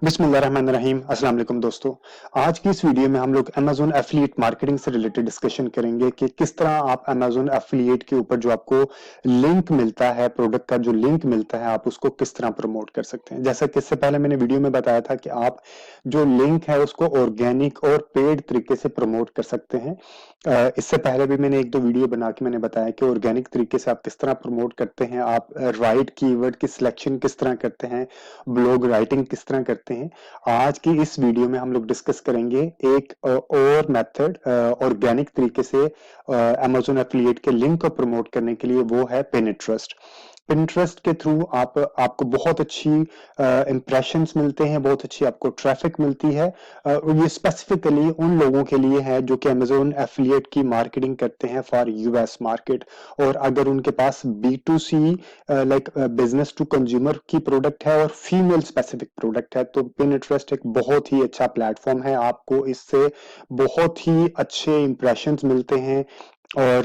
बिस्मिल्लाहिर्रहमानिर्रहीम। अस्सलाम वालेकुम दोस्तों। आज की इस वीडियो में हम लोग अमेज़न एफिलिएट मार्केटिंग से रिलेटेड डिस्कशन करेंगे कि किस तरह आप अमेज़न एफिलिएट के ऊपर जो आपको लिंक मिलता है, प्रोडक्ट का जो लिंक मिलता है, आप उसको किस तरह प्रमोट कर सकते हैं। जैसा कि इससे पहले मैंने वीडियो में बताया था कि आप जो लिंक है उसको ऑर्गेनिक और पेड तरीके से प्रमोट कर सकते हैं। इससे पहले भी मैंने एक दो वीडियो बना के मैंने बताया कि ऑर्गेनिक तरीके से आप किस तरह प्रमोट करते हैं, आप राइट कीवर्ड की सिलेक्शन किस तरह करते हैं, ब्लॉग राइटिंग किस तरह करते हैं। आज की इस वीडियो में हम लोग डिस्कस करेंगे एक और मेथड ऑर्गेनिक तरीके से अमेज़न एफिलिएट के लिंक को प्रमोट करने के लिए, वो है पिनिट्रस्ट। पिनिट्रस्ट के थ्रू आपको बहुत अच्छी इंप्रेशंस मिलते हैं, बहुत अच्छी आपको ट्रैफिक मिलती है। और ये स्पेसिफिकली उन लोगों के लिए है जो कि अमेज़न एफिलिएट की मार्केटिंग करते हैं फॉर यूएस मार्केट। और अगर उनके पास B to C like business to consumer की प्रोडक्ट है और फीमेल स्पेसिफिक प्रोडक्ट है, तो पिनिट्रस्ट एक बहुत ही अच्छा प्लेटफॉर्म है। आपको इससे बहुत ही अच्छे इंप्रेशंस मिलते हैं और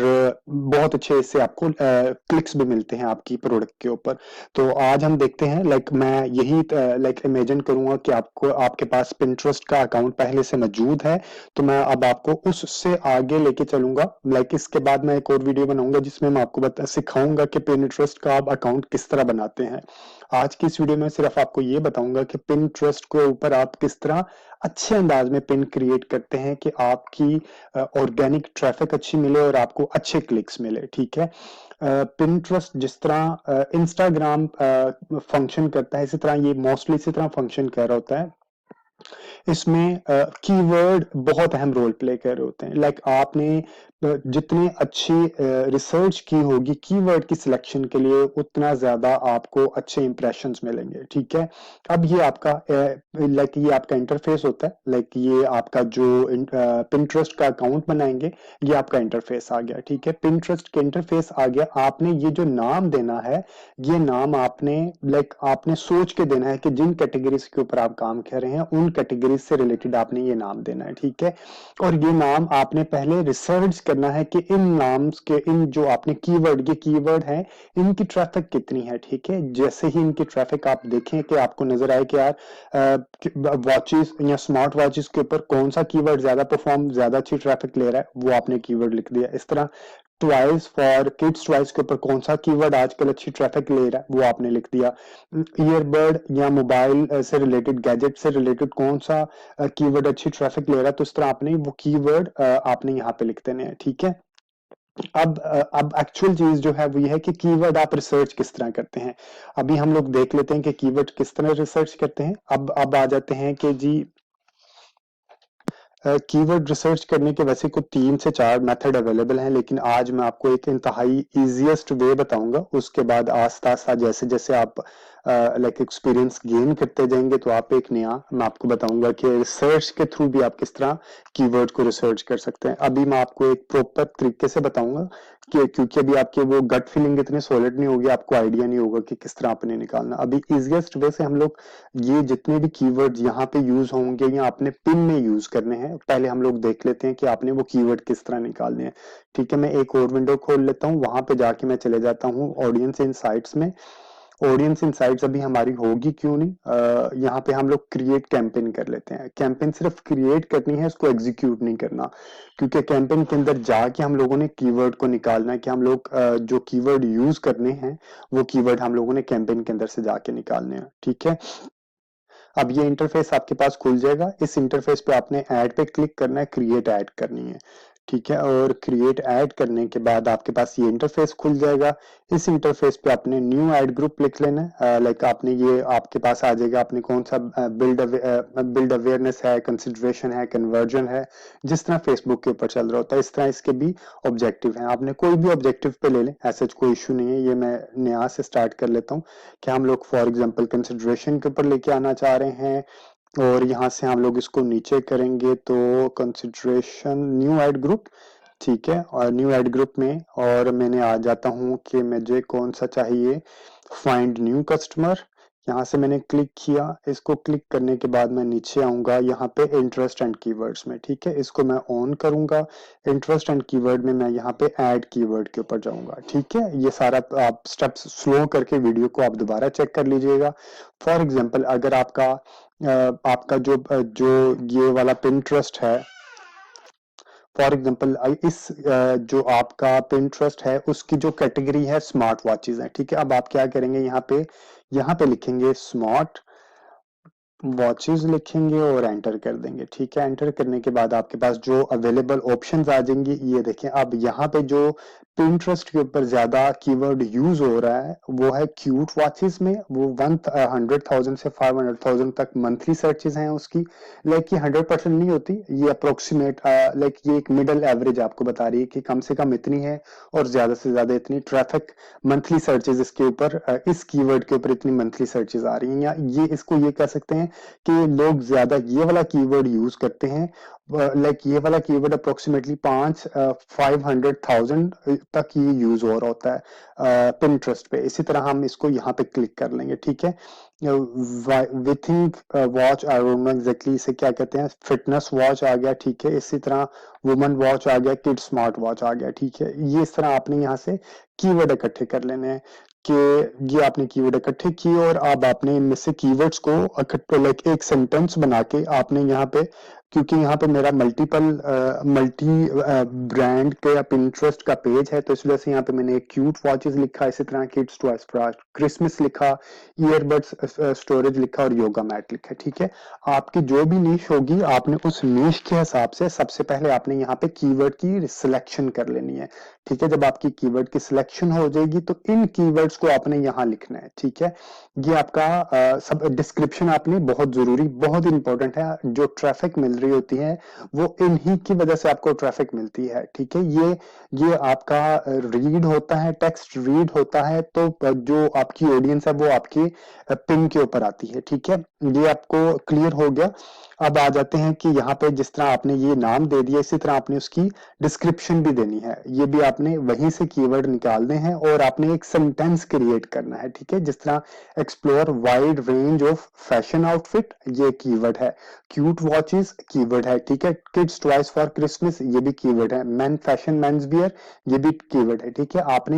बहुत अच्छे इससे आपको क्लिक्स भी मिलते हैं आपकी प्रोडक्ट के ऊपर। तो आज हम देखते हैं, लाइक मैं यही लाइक इमेजिन करूंगा कि आपको आपके पास पिंटरेस्ट का अकाउंट पहले से मौजूद है, तो मैं अब आपको उससे आगे लेके चलूंगा। लाइक इसके बाद मैं एक और वीडियो बनाऊंगा जिसमें मैं आपको सिखाऊंगा कि पिंटरेस्ट का आप अकाउंट किस तरह बनाते हैं। आज की इस वीडियो में सिर्फ आपको ये बताऊंगा कि पिंटरेस्ट के ऊपर आप किस तरह अच्छे अंदाज में पिन क्रिएट करते हैं कि आपकी ऑर्गेनिक ट्रैफिक अच्छी मिले और आपको अच्छे क्लिक्स मिले। ठीक है। पिंटरेस्ट जिस तरह इंस्टाग्राम फंक्शन करता है, इसी तरह ये मोस्टली इसी तरह फंक्शन कर रहा होता है। इसमें कीवर्ड बहुत अहम रोल प्ले कर रहे होते हैं। लाइक आपने जितनी अच्छी रिसर्च की होगी कीवर्ड की सिलेक्शन के लिए, उतना ज्यादा आपको अच्छे इंप्रेशंस मिलेंगे। ठीक है। अब ये आपका लाइक ये आपका इंटरफेस होता है। लाइक ये आपका जो पिंटरेस्ट का अकाउंट बनाएंगे, ये आपका इंटरफेस आ गया। ठीक है। पिंटरेस्ट का इंटरफेस आ गया। आपने ये जो नाम देना है, ये नाम आपने लाइक आपने सोच के देना है कि जिन कैटेगरीज के ऊपर आप काम कर रहे हैं उन कैटेगरीज से रिलेटेड आपने ये नाम देना है। ठीक है। और ये नाम आपने पहले रिसर्च करना है कि इन नाम्स के, इन जो आपने कीवर्ड, ये कीवर्ड है, इनकी ट्रैफिक कितनी है। ठीक है। जैसे ही इनकी ट्रैफिक आप देखें कि आपको नजर आए कि यार वॉचेस या स्मार्ट वॉचेस के ऊपर कौन सा कीवर्ड ज्यादा अच्छी ट्रैफिक ले रहा है, वो आपने कीवर्ड लिख दिया। इस तरह ट्वाइस फॉर किड्स ट्वाइस के ऊपर कौन सा कीवर्ड आजकल अच्छी ट्रैफिक ले रहा है, वो आपने लिख दिया। ईयरबड या मोबाइल से रिलेटेड, गैजेट से रिलेटेड कौन सा कीवर्ड अच्छी ट्रैफिक ले रहा है, तो इस तरह आपने वो कीवर्ड आपने यहाँ पे लिख देने हैं। ठीक है। अब एक्चुअल चीज जो है वो ये है कि कीवर्ड आप रिसर्च किस तरह करते हैं। अभी हम लोग देख लेते हैं कि कीवर्ड किस तरह रिसर्च करते हैं। अब आ जाते हैं कि जी कीवर्ड रिसर्च करने के वैसे कुछ 3 से 4 मेथड अवेलेबल हैं, लेकिन आज मैं आपको एक इंतहाई इजीएस्ट वे बताऊंगा। उसके बाद आस्ता आस्ता जैसे जैसे आप लाइक एक्सपीरियंस गेन करते जाएंगे, तो आप एक नया मैं आपको बताऊंगा कि रिसर्च के थ्रू भी आप किस तरह कीवर्ड को रिसर्च कर सकते हैं। अभी मैं आपको एक प्रॉपर तरीके से बताऊंगा कि क्योंकि अभी आपके वो गट फीलिंग इतनी सॉलिड नहीं होगी, आपको आइडिया नहीं होगा कि किस तरह आपने निकालना। अभी इजीएस्ट वे से हम लोग ये जितने भी कीवर्ड यहाँ पे यूज होंगे या आपने पिन में यूज करने हैं, पहले हम लोग देख लेते हैं कि आपने वो कीवर्ड किस तरह निकालने हैं। ठीक है। मैं एक और विंडो खोल लेता हूँ, वहां पे जाके मैं चले जाता हूँ ऑडियंस इनसाइट्स में। ऑडियंस इनसाइट्स अभी हमारी होगी क्यों नहीं, यहाँ पे हम लोग क्रिएट कैंपेन कर लेते हैं। कैंपेन सिर्फ क्रिएट करनी है, इसको एग्जीक्यूट नहीं करना, क्योंकि कैंपेन के अंदर जाके हम लोगों ने कीवर्ड को निकालना है कि हम लोग जो कीवर्ड यूज करने हैं, वो कीवर्ड हम लोगों ने कैंपेन के अंदर से जाके निकालने हैं। ठीक है। अब ये इंटरफेस आपके पास खुल जाएगा। इस इंटरफेस पे आपने ऐड पे क्लिक करना है, क्रिएट ऐड करनी है। ठीक है। और क्रिएट ऐड करने के बाद आपके पास ये इंटरफेस खुल जाएगा। इस इंटरफेस पे आपने न्यू ऐड ग्रुप लिख लेना है। लाइक आपने ये आपके पास आ जाएगा, आपने कौन सा बिल्ड अवेयरनेस है, कंसिडरेशन है, कन्वर्जन है, जिस तरह फेसबुक के ऊपर चल रहा होता है इस तरह इसके भी ऑब्जेक्टिव हैं। आपने कोई भी ऑब्जेक्टिव पे ले लें, ऐसा कोई इशू नहीं है। ये मैं नया से स्टार्ट कर लेता हूँ कि हम लोग फॉर एग्जांपल कंसिडरेशन के ऊपर लेके आना चाह रहे हैं, और यहाँ से हम लोग इसको नीचे करेंगे तो कंसिडरेशन न्यू ऐड ग्रुप। ठीक है। और न्यू ऐड ग्रुप में और मैंने आ जाता हूँ कि मुझे कौन सा चाहिए, फाइंड न्यू कस्टमर। यहाँ से मैंने क्लिक किया। इसको क्लिक करने के बाद मैं नीचे आऊंगा यहाँ पे इंटरेस्ट एंड कीवर्ड्स में। ठीक है। इसको मैं ऑन करूंगा। इंटरेस्ट एंड कीवर्ड में मैं यहाँ पे ऐड कीवर्ड के ऊपर जाऊंगा। ठीक है। ये सारा आप स्टेप्स स्लो करके वीडियो को आप दोबारा चेक कर लीजिएगा। फॉर एग्जाम्पल अगर आपका आपका जो ये वाला पिंटरेस्ट है, फॉर एग्जाम्पल इस जो आपका पिंटरेस्ट है उसकी जो कैटेगरी है स्मार्ट वॉचेज है, ठीक है। अब आप क्या करेंगे, यहाँ पे लिखेंगे स्मार्ट वॉचेस लिखेंगे और एंटर कर देंगे, ठीक है। एंटर करने के बाद आपके पास जो अवेलेबल ऑप्शंस आ जाएंगे, ये देखें। अब यहाँ पे जो पिंटरेस्ट के ऊपर ज्यादा कीवर्ड यूज हो रहा है वो है क्यूट वॉचेस में। वो 100,000 से 500,000 तक मंथली सर्चेस हैं उसकी। लाइक ये 100% नहीं होती, ये अप्रोक्सीमेट लाइक ये एक मिडल एवरेज आपको बता रही है कि कम से कम इतनी है और ज्यादा से ज्यादा इतनी ट्रैफिक मंथली सर्चेज इसके ऊपर, इस कीवर्ड के ऊपर इतनी मंथली सर्चेज आ रही हैं। या ये इसको ये कह सकते हैं कि लोग ज्यादा ये वाला कीवर्ड यूज करते हैं। लाइक ये वाला कीवर्ड अप्रोक्सीमेटली 500,000 तक ये यूज हो रहा होता है पिंटरेस्ट पे। इसी तरह हम इसको यहाँ पे क्लिक कर लेंगे, ठीक है। Withings watch, I don't know exactly इसे क्या कहते हैं, फिटनेस वॉच आ गया, ठीक है। इसी तरह वुमन वॉच आ गया, किड स्मार्ट वॉच आ गया, ठीक है। ये इस तरह आपने यहाँ से कीवर्ड इकट्ठे कर लेने हैं कि ये आपने कीवर्ड इकट्ठे किए और अब आपने इनमें से कीवर्ड्स को इकट्ठे लाइक एक सेंटेंस बना के आपने यहाँ पे, क्योंकि यहाँ पे मेरा मल्टी ब्रांड का पिंटरेस्ट का पेज है, तो इस वजह से यहाँ पे मैंने क्यूट वॉचेस लिखा, इसी तरह किड्स टॉयज फॉर क्रिसमस लिखा, ईयरबड्स स्टोरेज लिखा और योगा मैट लिखा, ठीक है। आपकी जो भी नीश होगी आपने उस नीश के हिसाब से सबसे पहले आपने यहाँ पे कीवर्ड की सिलेक्शन कर लेनी है, ठीक है। जब आपकी कीवर्ड की सिलेक्शन हो जाएगी तो इन कीवर्ड्स को आपने यहाँ लिखना है, ठीक है। ये आपका सब डिस्क्रिप्शन आपने बहुत जरूरी, बहुत इंपॉर्टेंट है। जो ट्रैफिक मिल रही होती है वो इन्हीं की वजह से आपको ट्रैफिक मिलती है, ठीक है। ये आपका रीड होता है, टेक्स्ट रीड होता है, तो जो आपकी ऑडियंस है वो आपकी पिन के ऊपर आती है, ठीक है। ये आपको क्लियर हो गया। अब आ जाते हैं कि यहाँ पे जिस तरह आपने ये नाम दे दिया, इसी तरह आपने उसकी डिस्क्रिप्शन भी देनी है। ये भी आपने वहीं से कीवर्ड निकालने हैं और आपने एक सेंटेंस क्रिएट करना है, ठीक है। जिस तरह explore wide range of fashion outfit, ये कीवर्ड है। क्यूट वॉचेस कीवर्ड है, ठीक है। किड्स टॉयज फॉर क्रिसमस, ये भी कीवर्ड है। मैन फैशन मेंस वियर, ये भी कीवर्ड है, ठीक है। आपने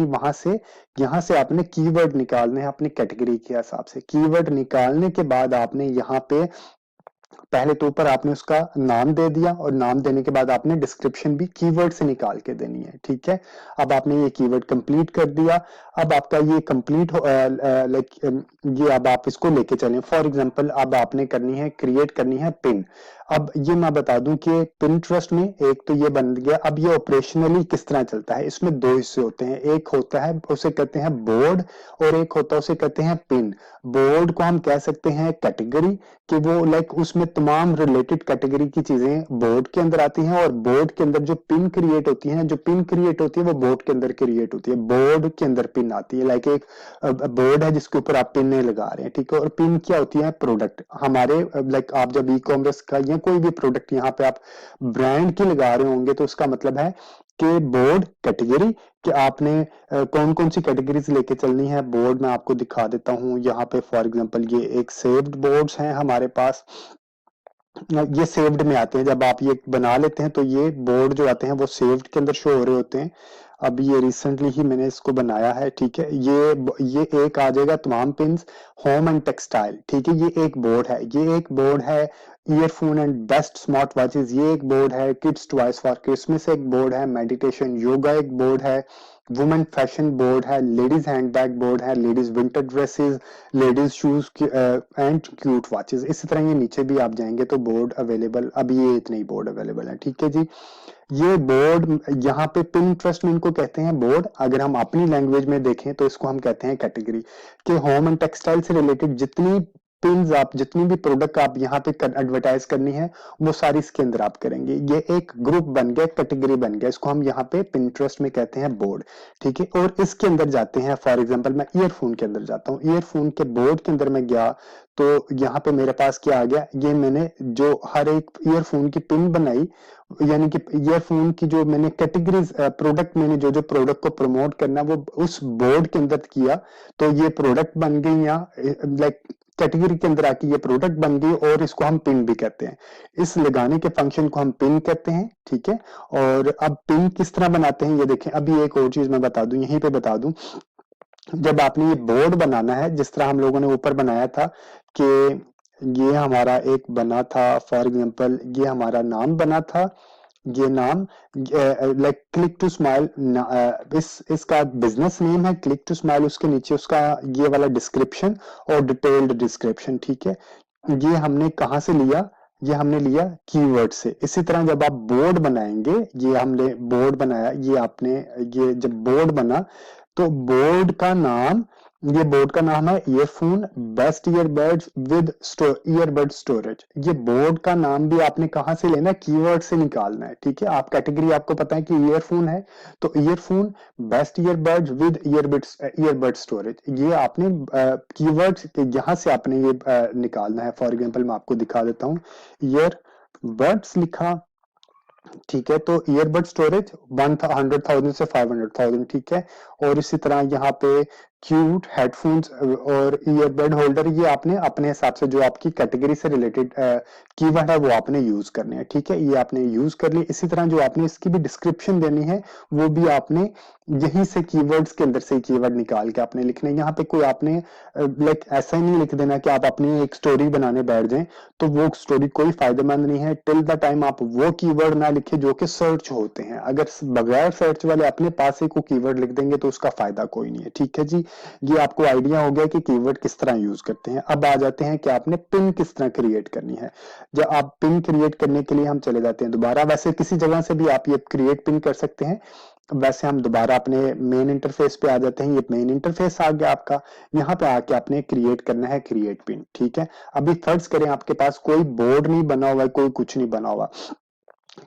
यहाँ से आपने कीवर्ड निकालने हैं अपनी कैटेगरी के हिसाब से। कीवर्ड निकालने के बाद आपने यहाँ पे पहले तो ऊपर आपने उसका नाम दे दिया और नाम देने के बाद आपने डिस्क्रिप्शन भी कीवर्ड से निकाल के देनी है, ठीक है। अब आपने ये कीवर्ड कंप्लीट कर दिया। अब आपका ये कंप्लीट लाइक ये अब आप इसको लेके चलें। फॉर एग्जांपल अब आपने करनी है, क्रिएट करनी है पिन। अब ये मैं बता दूं कि पिंटरेस्ट में एक तो ये बन गया। अब ये ऑपरेशनली किस तरह चलता है, इसमें दो हिस्से होते हैं। एक होता है उसे कहते हैं बोर्ड और एक होता है उसे कहते हैं पिन। बोर्ड को हम कह सकते हैं कैटेगरी, कि वो लाइक उसमें तमाम रिलेटेड कैटेगरी की चीजें बोर्ड के अंदर आती हैं। और बोर्ड के अंदर जो पिन क्रिएट होती है, जो पिन क्रिएट होती है वो बोर्ड के अंदर क्रिएट होती है, बोर्ड के अंदर पिन आती है। लाइक एक बोर्ड है जिसके ऊपर आप पिन लगा रहे हैं, ठीक है। और पिन क्या होती है, प्रोडक्ट हमारे। लाइक आप जब ई कॉमर्स का या कोई भी प्रोडक्ट यहाँ पे आप ब्रांड की लगा रहे होंगे तो उसका मतलब है कि बोर्ड कैटेगरी, कि आपने कौन कौन सी कैटेगरीज लेके चलनी है। बोर्ड मैं आपको दिखा देता हूं यहाँ पे। फॉर एग्जांपल ये एक सेव्ड बोर्ड्स हैं हमारे पास, ये सेव्ड में आते हैं। जब आप ये बना लेते हैं तो ये बोर्ड जो आते हैं वो सेव्ड के अंदर शो हो रहे होते हैं। अब ये रिसेंटली ही मैंने इसको बनाया है, ठीक है। ये एक आ जाएगा तमाम पिंस, होम एंड टेक्सटाइल, ठीक है। ये एक बोर्ड है, ये एक बोर्ड है। Earphone and best smart watches, ये एक बोर्ड है। किड्स टॉयज फॉर क्रिसमस एक बोर्ड है। मेडिटेशन योगा एक बोर्ड है। वुमेन फैशन बोर्ड है। लेडीज हैंडबैग बोर्ड है। Ladies winter dresses, ladies shoes and cute watches. इसी तरह ये नीचे भी आप जाएंगे तो बोर्ड अवेलेबल, अभी ये इतने ही बोर्ड अवेलेबल है, ठीक है जी। ये बोर्ड यहाँ पे पिंटरेस्ट में इनको कहते हैं बोर्ड। अगर हम अपनी लैंग्वेज में देखें तो इसको हम कहते हैं कैटेगरी। कि होम एंड टेक्सटाइल से रिलेटेड जितनी पिन्स आप, जितनी भी प्रोडक्ट आप यहाँ पे एडवर्टाइज करनी है वो सारी इसके अंदर आप करेंगे। ये एक ग्रुप बन गया, कैटेगरी बन गया। इसको हम यहाँ पे पिंटरेस्ट में कहते हैं बोर्ड, ठीक है। और इसके अंदर जाते हैं, फॉर एग्जांपल मैं ईयरफोन के अंदर जाता हूँ। ईयरफोन के बोर्ड के अंदर मैं गया तो यहाँ पे मेरे पास क्या आ गया, ये मैंने जो हर एक ईयरफोन की पिन बनाई, यानी कि ईयरफोन की जो मैंने कैटेगरीज प्रोडक्ट, मैंने जो जो प्रोडक्ट को प्रमोट करना वो उस बोर्ड के अंदर किया, तो ये प्रोडक्ट बन गई। या लाइक कैटेगरी के अंदर आके ये प्रोडक्ट बन गई और इसको हम पिन भी कहते हैं। इस लगाने के फंक्शन को हम पिन कहते हैं, ठीक है। और अब पिन किस तरह बनाते हैं ये देखें। अभी एक और चीज मैं बता दूं, यहीं पे बता दूं। जब आपने ये बोर्ड बनाना है, जिस तरह हम लोगों ने ऊपर बनाया था कि ये हमारा एक बना था, फॉर एग्जांपल ये हमारा नाम बना था, ये नाम लाइक क्लिक टू स्माइल, इसका बिजनेस नेम है क्लिक टू स्माइल, उसके नीचे उसका ये वाला डिस्क्रिप्शन और डिटेल्ड डिस्क्रिप्शन, ठीक है। ये हमने कहाँ से लिया, ये हमने लिया कीवर्ड से। इसी तरह जब आप बोर्ड बनाएंगे, ये हमने बोर्ड बनाया, ये आपने, ये जब बोर्ड बना तो बोर्ड का नाम, ये बोर्ड का नाम है earphone best earbuds with earbud storage. ये बोर्ड का नाम भी आपने कहाँ से लेना है, कीवर्ड से निकालना है, ठीक है। आप कैटेगरी आपको पता है कि ईयरफोन है, तो earphone best earbuds with earbud storage, ये आपने कीवर्ड यहाँ से आपने ये निकालना है। फॉर एग्जाम्पल मैं आपको दिखा देता हूँ, ईयरबड्स लिखा, ठीक है, तो ईयरबड स्टोरेज 100,000 से 500,000, ठीक है। और इसी तरह यहाँ पे क्यूट हेडफोन्स और ईयरबड होल्डर, ये आपने अपने हिसाब से जो आपकी कैटेगरी से रिलेटेड कीवर्ड है वो आपने यूज करने हैं, ठीक है। ये आपने यूज कर लिया। इसी तरह जो आपने इसकी भी डिस्क्रिप्शन देनी है वो भी आपने यहीं से कीवर्ड्स के अंदर से कीवर्ड निकाल के आपने लिखने। यहाँ पे कोई आपने लाइक ऐसा ही नहीं लिख देना कि आप अपनी एक स्टोरी बनाने बैठ जाएं, तो वो स्टोरी कोई फायदेमंद नहीं है टिल द टाइम आप वो कीवर्ड ना लिखे जो कि सर्च होते हैं। अगर बगैर सर्च वाले अपने पास ही कोई कीवर्ड लिख देंगे तो उसका फायदा कोई नहीं है, ठीक है जी। ये आपको आइडिया हो गया कि कीवर्ड किस तरह यूज करते हैं। अब आ जाते हैं कि आपने पिन किस तरह क्रिएट करनी है। जब आप पिन क्रिएट करने के लिए हम चले जाते हैं दोबारा, वैसे किसी जगह से भी आप ये क्रिएट पिन कर सकते हैं। वैसे हम दोबारा अपने मेन इंटरफेस पे आ जाते हैं। ये मेन इंटरफेस आ गया आपका, यहाँ पे आके आपने क्रिएट करना है क्रिएट पिन, ठीक है। अभी फर्ज करें आपके पास कोई बोर्ड नहीं बना हुआ है, कोई कुछ नहीं बना हुआ।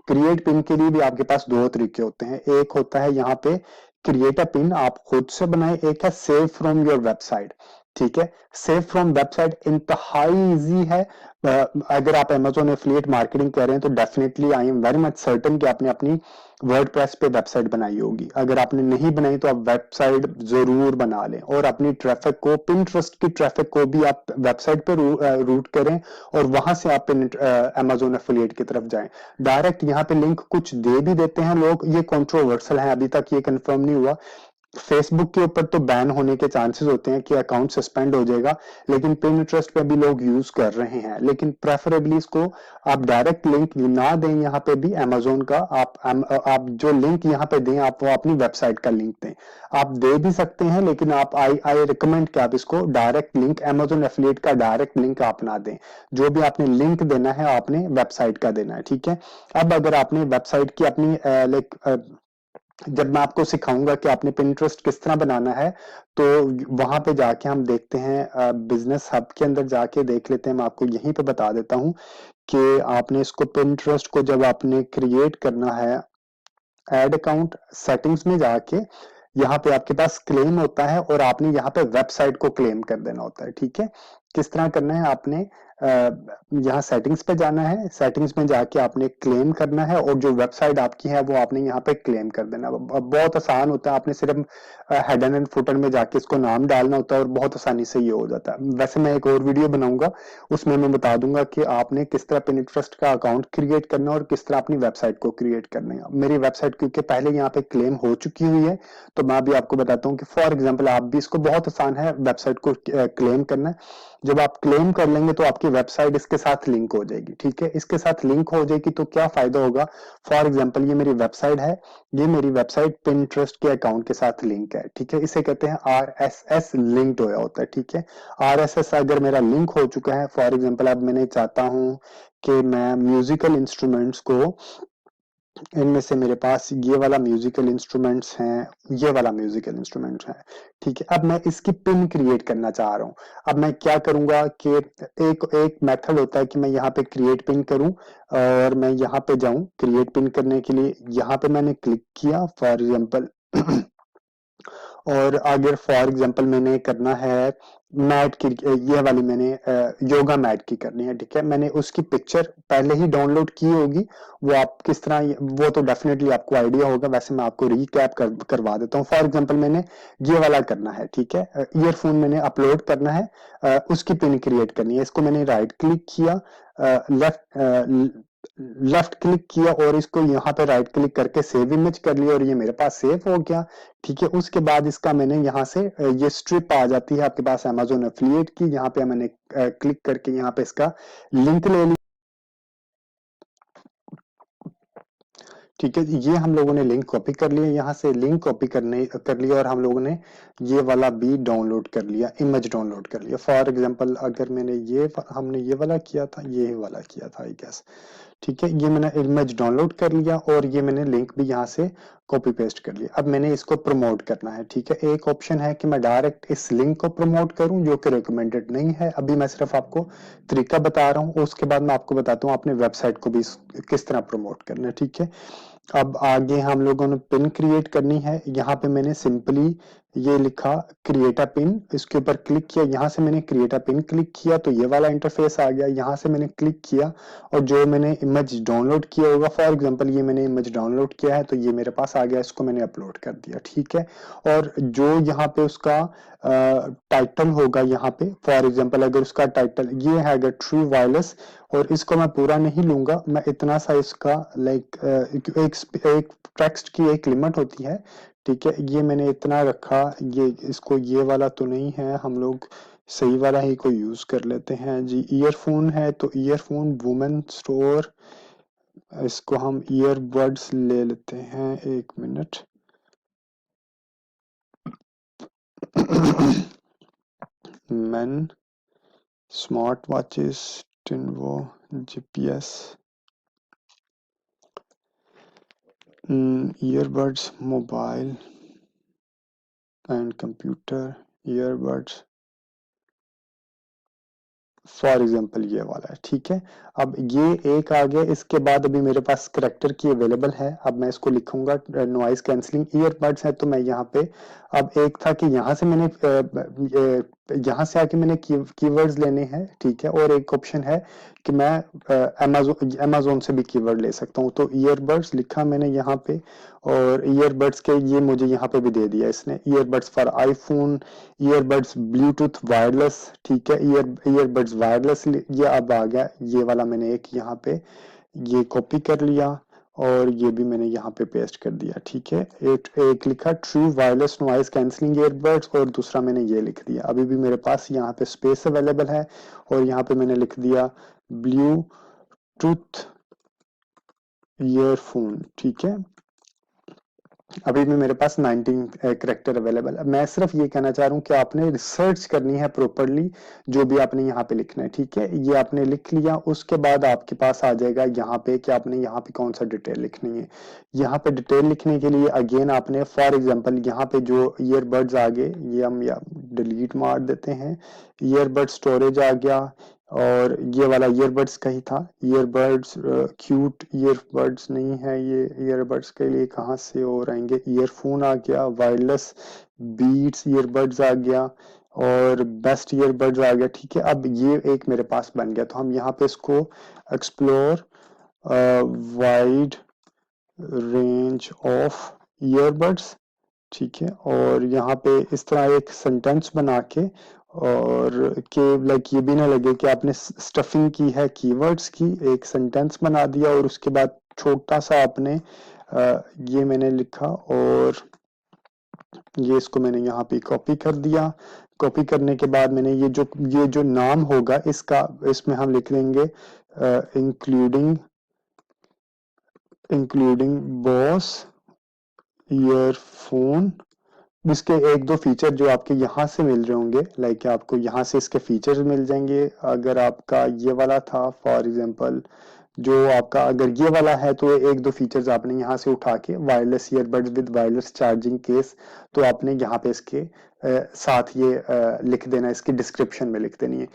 क्रिएट पिन के लिए भी आपके पास दो तरीके होते हैं। एक होता है यहाँ पे क्रिएट अ पिन, आप खुद से बनाए। एक है सेव फ्रॉम योर वेबसाइट, ठीक है। सेव फ्रॉम वेबसाइट इंतहाई इजी है। अगर आप Amazon एफिलिएट मार्केटिंग कर रहे हैं तो definitely I am very much certain कि आपने अपनी वर्डप्रेस पे वेबसाइट बनाई होगी। अगर आपने नहीं बनाई तो आप वेबसाइट जरूर बना लें और अपनी ट्रैफिक को, पिंटरेस्ट की ट्रैफिक को भी आप वेबसाइट पे रूट करें और वहां से आप Amazon एफिलिएट की तरफ जाएं। डायरेक्ट यहाँ पे लिंक कुछ दे भी देते हैं लोग, ये कंट्रोवर्शियल है, अभी तक ये कंफर्म नहीं हुआ। फेसबुक के ऊपर तो बैन होने के चांसेस होते हैं कि अकाउंट सस्पेंड हो जाएगा, लेकिन पिंटरेस्ट पे भी लोग यूज कर रहे हैं। लेकिन प्रेफरेबली इसको आप डायरेक्ट लिंक ना दें, यहाँ पे भी Amazon का आप जो लिंक यहाँ पे दें आप वो अपनी वेबसाइट का लिंक दें। आप दे भी सकते हैं, लेकिन आप आई रिकमेंड कि आप इसको डायरेक्ट लिंक, Amazon एफिलिएट का डायरेक्ट लिंक आप ना दें। जो भी आपने लिंक देना है आपने वेबसाइट का देना है, ठीक है। अब अगर आपने वेबसाइट की अपनी जब मैं आपको सिखाऊंगा कि आपने पिंटरेस्ट किस तरह बनाना है, तो वहां पे जाके हम देखते हैं, बिजनेस हब के अंदर जाके देख लेते हैं। मैं आपको यहीं पे बता देता हूं कि आपने इसको पिंटरेस्ट को जब आपने क्रिएट करना है, ऐड अकाउंट सेटिंग्स में जाके यहाँ पे आपके पास क्लेम होता है और आपने यहाँ पे वेबसाइट को क्लेम कर देना होता है, ठीक है। किस तरह करना है, आपने यहाँ सेटिंग्स पे जाना है, सेटिंग्स में जाके आपने क्लेम करना है और जो वेबसाइट आपकी है वो आपने यहाँ पे क्लेम कर देना है। बहुत आसान होता है, आपने सिर्फ हेडर एंड फुटर में जाके इसको नाम डालना होता है और बहुत आसानी से ये हो जाता है। वैसे मैं एक और वीडियो बनाऊंगा, उसमें मैं बता दूंगा कि आपने किस तरह पिनिट्रस्ट का अकाउंट क्रिएट करना है और किस तरह अपनी वेबसाइट को क्रिएट करना है। मेरी वेबसाइट क्योंकि पहले यहाँ पे क्लेम हो चुकी हुई है, तो मैं अभी आपको बताता हूँ कि फॉर एग्जाम्पल आप भी, इसको बहुत आसान है वेबसाइट को क्लेम करना। जब आप क्लेम कर लेंगे तो आपकी वेबसाइट इसके साथ लिंक हो जाएगी, ठीक है। इसके साथ लिंक हो जाएगी तो क्या फायदा होगा, फॉर एग्जाम्पल ये मेरी वेबसाइट है, ये मेरी वेबसाइट पिंटरेस्ट के अकाउंट के साथ लिंक है, ठीक है। इसे कहते हैं RSS लिंक्ड होया होता है, ठीक है। RSS अगर मेरा लिंक हो चुका है, फॉर एग्जाम्पल अब मैंने चाहता हूं कि मैं म्यूजिकल इंस्ट्रूमेंट्स को, इनमें से मेरे पास ये वाला म्यूजिकल इंस्ट्रूमेंट्स हैं, ये वाला म्यूजिकल इंस्ट्रूमेंट्स है, ठीक है। अब मैं इसकी पिन क्रिएट करना चाह रहा हूं। अब मैं क्या करूंगा कि एक मेथड होता है कि मैं यहाँ पे क्रिएट पिन करूं और मैं यहाँ पे जाऊं क्रिएट पिन करने के लिए। यहाँ पे मैंने क्लिक किया फॉर एग्जाम्पल और अगर फॉर एग्जांपल मैंने करना है मैट की, ये वाली मैंने योगा मैट की करनी है, ठीक है। मैंने उसकी पिक्चर पहले ही डाउनलोड की होगी, वो आप किस तरह, वो तो डेफिनेटली आपको आइडिया होगा। वैसे मैं आपको रिकैप करवा देता हूँ। फॉर एग्जांपल मैंने ये वाला करना है, ठीक है। ईयरफोन मैंने अपलोड करना है, उसकी पिन क्रिएट करनी है। इसको मैंने राइट क्लिक किया, लेफ्ट लेफ्ट क्लिक किया और इसको यहाँ पे राइट क्लिक करके सेव इमेज कर लिया और ये मेरे पास सेव हो गया। ठीक है, उसके बाद इसका मैंने यहाँ से ये स्ट्रिप आ जाती है आपके पास Amazon एफिलिएट की। यहाँ पे मैंने क्लिक करके यहाँ पे इसका लिंक ले लिया। ठीक है, ये हम लोगों ने लिंक कॉपी कर लिया, यहाँ से लिंक कॉपी कर लिया और हम लोगों ने ये वाला भी डाउनलोड कर लिया, इमेज डाउनलोड कर लिया। फॉर एग्जांपल अगर मैंने हमने ये वाला किया था, ये वाला किया था आई गेस। ठीक है, ये मैंने इमेज डाउनलोड कर लिया और ये मैंने लिंक भी यहाँ से कॉपी पेस्ट कर लिया। अब मैंने इसको प्रमोट करना है। ठीक है, एक ऑप्शन है कि मैं डायरेक्ट इस लिंक को प्रमोट करूं, जो कि रिकमेंडेड नहीं है। अभी मैं सिर्फ आपको तरीका बता रहा हूं, उसके बाद मैं आपको बताता हूं अपने वेबसाइट को भी किस तरह प्रमोट करना है। ठीक है, अब आगे हम लोगों ने पिन क्रिएट करनी है। यहाँ पे मैंने सिंपली ये लिखा क्रिएट अ पिन, इसके ऊपर क्लिक किया। यहाँ से मैंने क्रिएट अ पिन क्लिक किया तो ये वाला इंटरफेस आ गया। यहाँ से मैंने क्लिक किया और जो मैंने इमेज डाउनलोड किया होगा, फॉर एग्जांपल ये मैंने इमेज डाउनलोड किया है तो ये मेरे पास आ गया, इसको मैंने अपलोड कर दिया। ठीक है, और जो यहाँ पे उसका टाइटल होगा, यहाँ पे फॉर एग्जांपल अगर उसका टाइटल ये है अगर ट्रू वायरलेस, और इसको मैं पूरा नहीं लूंगा, मैं इतना सा इसका लाइक एक टेक्स्ट की एक लिमिट होती है। ठीक है, ये मैंने इतना रखा। ये इसको ये वाला तो नहीं है, हम लोग सही वाला ही को यूज कर लेते हैं जी। ईयरफोन है तो ईयरफोन वुमेन स्टोर, इसको हम ईयरबड्स ले लेते हैं। एक मिनट मेन स्मार्ट वॉचेस टिनवो GPS earbuds mobile and computer earbuds, for example ये वाला है। ठीक है, अब ये एक आ गया। इसके बाद अभी मेरे पास करेक्टर की अवेलेबल है। अब मैं इसको लिखूंगा नॉइस कैंसलिंग ईयरबड्स है तो मैं यहाँ पे, अब एक था कि यहाँ से मैंने यहाँ से आके मैंने कीवर्ड्स लेने हैं। ठीक है, और एक ऑप्शन है कि मैं अमेजोन से भी कीवर्ड ले सकता हूँ। तो ईयरबड्स लिखा मैंने यहाँ पे और ईयरबड्स के ये मुझे यहाँ पे भी दे दिया इसने, earbuds for iPhone, earbuds Bluetooth wireless. ठीक है, ईयरबड्स वायरलेस ये अब आ गया। ये वाला मैंने एक यहाँ पे ये कॉपी कर लिया और ये भी मैंने यहाँ पे पेस्ट कर दिया। ठीक है, एक लिखा true wireless noise cancelling earbuds और दूसरा मैंने ये लिख दिया। अभी भी मेरे पास यहाँ पे स्पेस अवेलेबल है और यहाँ पे मैंने लिख दिया ब्लूटूथ ईयरफोन। ठीक है, अभी भी मेरे पास 19 करेक्टर अवेलेबल है। मैं सिर्फ ये कहना चाह रहा हूँ कि आपने रिसर्च करनी है प्रॉपरली, जो भी आपने यहाँ पे लिखना है। ठीक है, ये आपने लिख लिया, उसके बाद आपके पास आ जाएगा यहाँ पे कि आपने यहाँ पे कौन सा डिटेल लिखनी है। यहाँ पे डिटेल लिखने के लिए अगेन आपने फॉर एग्जांपल यहाँ पे जो ईयरबड्स आ गए, ये हम या डिलीट मार देते हैं। ईयरबड स्टोरेज आ गया और ये वाला ईयरबड्स का ही था। ईयरबड्स क्यूट ईयरबड्स नहीं है, ये ईयरबड्स के लिए कहाँ से और आएंगे। ईयरफोन आ गया, वायरलेस बीट्स ईयरबड्स आ गया और बेस्ट ईयरबड्स आ गया। ठीक है, अब ये एक मेरे पास बन गया। तो हम यहाँ पे इसको explore wide range of earbuds, ठीक है, और यहाँ पे इस तरह एक सेंटेंस बना के और के लाइक ये भी ना लगे कि आपने स्टफिंग की है कीवर्ड्स की, एक सेंटेंस बना दिया और उसके बाद छोटा सा आपने ये मैंने लिखा और ये इसको मैंने यहाँ पे कॉपी कर दिया। कॉपी करने के बाद मैंने ये जो नाम होगा इसका, इसमें हम लिख देंगे इंक्लूडिंग बॉस ईयरफोन। इसके एक दो फीचर जो आपके यहाँ से मिल रहे होंगे, लाइक आपको यहाँ से इसके फीचर्स मिल जाएंगे। अगर आपका ये वाला था फॉर एग्जांपल, जो आपका अगर ये वाला है तो एक दो फीचर्स आपने यहाँ से उठा के, wireless earbuds with wireless charging case, तो आपने यहाँ पे इसके साथ ये लिख देना, इसकी डिस्क्रिप्शन में लिख देनी है।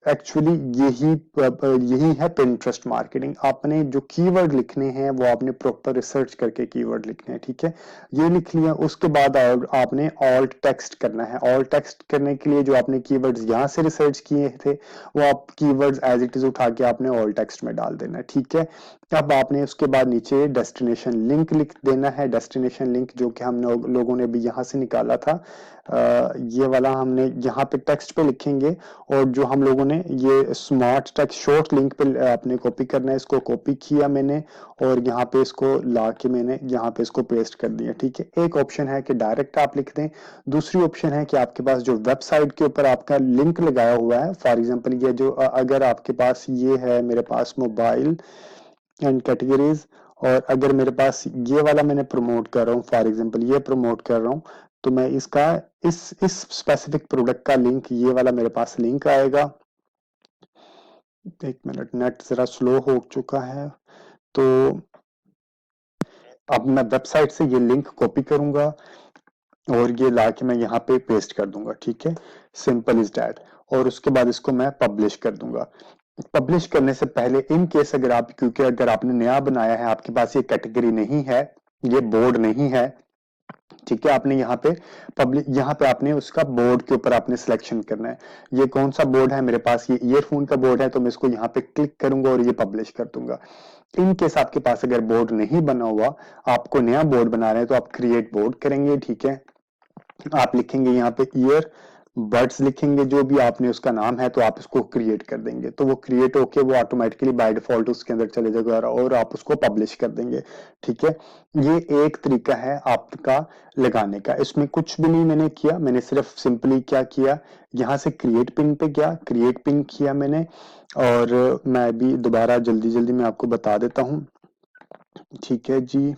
एक्चुअली यही है पिंटरेस्ट मार्केटिंग। आपने जो कीवर्ड लिखने हैं वो आपने प्रॉपर रिसर्च करके कीवर्ड लिखने हैं। ठीक है, ये लिख लिया, उसके बाद आपने ऑल्ट टेक्स्ट करना है। ऑल्ट टेक्स्ट करने के लिए जो आपने कीवर्ड्स यहाँ से रिसर्च किए थे वो आप कीवर्ड्स एज इट इज उठा के आपने ऑल्ट टेक्स्ट में डाल देना है। ठीक है, अब आपने उसके बाद नीचे डेस्टिनेशन लिंक लिख देना है। डेस्टिनेशन लिंक जो कि हम लोगों ने भी यहाँ से निकाला था, ये वाला हमने यहाँ पे टेक्स्ट पे लिखेंगे और जो हम लोगों ने ये स्मार्ट टेक्स्ट शॉर्ट लिंक पे आपने कॉपी करना है, इसको कॉपी किया मैंने और यहाँ पे इसको ला के मैंने यहाँ पे इसको पेस्ट कर दिया। ठीक है, एक ऑप्शन है कि डायरेक्ट आप लिख दें, दूसरी ऑप्शन है कि आपके पास जो वेबसाइट के ऊपर आपका लिंक लगाया हुआ है, फॉर एग्जांपल ये जो अगर आपके पास ये है, मेरे पास मोबाइल एंड कैटेगरीज, और अगर मेरे पास ये वाला मैंने प्रमोट कर रहा हूँ, फॉर एग्जांपल ये प्रमोट कर रहा हूँ, तो मैं इसका इस स्पेसिफिक प्रोडक्ट का लिंक, ये वाला मेरे पास लिंक आएगा। एक मिनट, नेट जरा स्लो हो चुका है, तो अब मैं वेबसाइट से ये लिंक कॉपी करूंगा और ये ला के मैं यहाँ पे पेस्ट कर दूंगा। ठीक है, सिंपल इज दैट। और उसके बाद इसको मैं पब्लिश कर दूंगा। पब्लिश करने से पहले इन केस अगर आप, क्योंकि अगर आपने नया बनाया है, आपके पास ये कैटेगरी नहीं है, ये बोर्ड नहीं है, ठीक है, आपने यहाँ पे पब्लिक, यहाँ पे आपने उसका बोर्ड के ऊपर आपने सिलेक्शन करना है। ये कौन सा बोर्ड है, मेरे पास ये ईयरफोन का बोर्ड है, तो मैं इसको यहाँ पे क्लिक करूंगा और ये पब्लिश कर दूंगा। इन केस आपके पास अगर बोर्ड नहीं बना हुआ, आपको नया बोर्ड बना रहे हैं, तो आप क्रिएट बोर्ड करेंगे। ठीक है, आप लिखेंगे यहाँ पे ईयर बर्ड्स लिखेंगे, जो भी आपने उसका नाम है, तो आप इसको क्रिएट कर देंगे, तो वो क्रिएट होके वो ऑटोमेटिकली बाय डिफॉल्ट उसके अंदर चले जाएगा और आप उसको पब्लिश कर देंगे। ठीक है, ये एक तरीका है आपका लगाने का। इसमें कुछ भी नहीं मैंने किया, मैंने सिर्फ सिंपली क्या किया, यहाँ से क्रिएट पिन पे गया, क्रिएट पिन किया मैंने, और मैं अभी दोबारा जल्दी जल्दी मैं आपको बता देता हूँ। ठीक है जी,